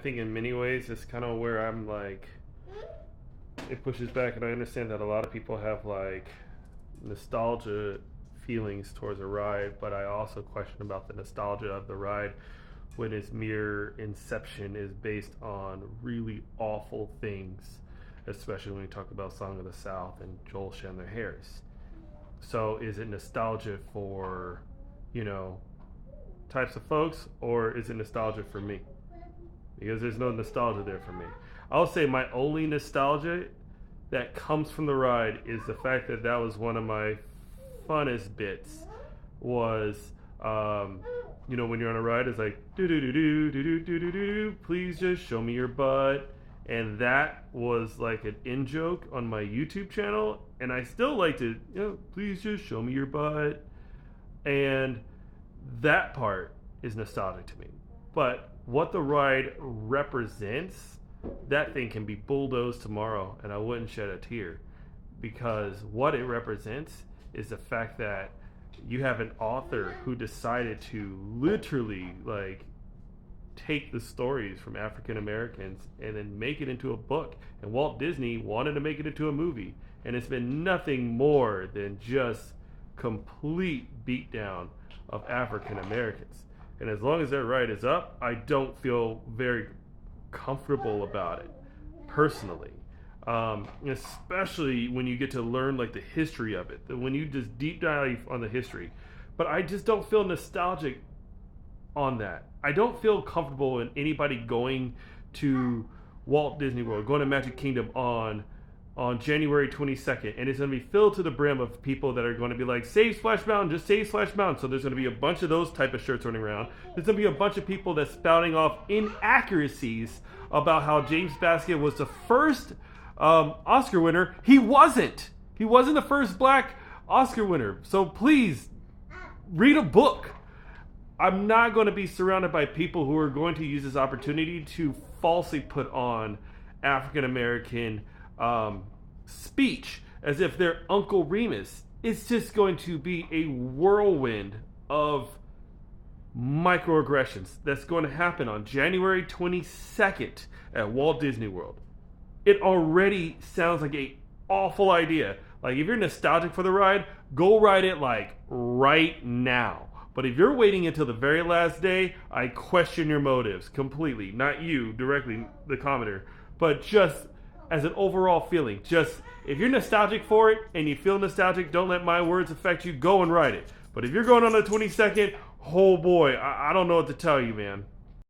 I think in many ways it's kind of where I'm like, it pushes back, and I understand that a lot of people have like nostalgia feelings towards a ride, but I also question about the nostalgia of the ride when its mere inception is based on really awful things, especially when we talk about Song of the South and Joel Chandler Harris. So is it nostalgia for, you know, types of folks, or is it nostalgia for me? Because there's no nostalgia there for me. I'll say my only nostalgia that comes from the ride is the fact that that was one of my funnest bits. Was when you're on a ride, it's like do do do do do do do do do. Please just show me your butt, and that was like an in joke on my YouTube channel, and I still like to please just show me your butt, and that part is nostalgic to me. But what the ride represents, that thing can be bulldozed tomorrow, and I wouldn't shed a tear, because what it represents is the fact that you have an author who decided to literally like take the stories from African Americans and then make it into a book. And Walt Disney wanted to make it into a movie, and it's been nothing more than just complete beatdown of African Americans. And as long as that ride is up, I don't feel very comfortable about it personally. Especially when you get to learn like the history of it, when you just deep dive on the history. But I just don't feel nostalgic on that. I don't feel comfortable in anybody going to Walt Disney World, going to Magic Kingdom on January 22nd, and it's going to be filled to the brim of people that are going to be like, save Splash Mountain, just save Splash Mountain. So there's going to be a bunch of those type of shirts running around. There's going to be a bunch of people that's spouting off inaccuracies about how James Baskett was the first Oscar winner. He wasn't. He wasn't the first black Oscar winner. So please, read a book. I'm not going to be surrounded by people who are going to use this opportunity to falsely put on African American speech as if they're Uncle Remus. It's just going to be a whirlwind of microaggressions that's going to happen on January 22nd at Walt Disney World. It already sounds like a awful idea. Like, if you're nostalgic for the ride, go ride it like right now. But if you're waiting until the very last day, I question your motives completely. Not you directly, the commenter, but just as an overall feeling. Just, if you're nostalgic for it and you feel nostalgic, don't let my words affect you. Go and ride it. But if you're going on the 22nd, oh boy, I don't know what to tell you, man.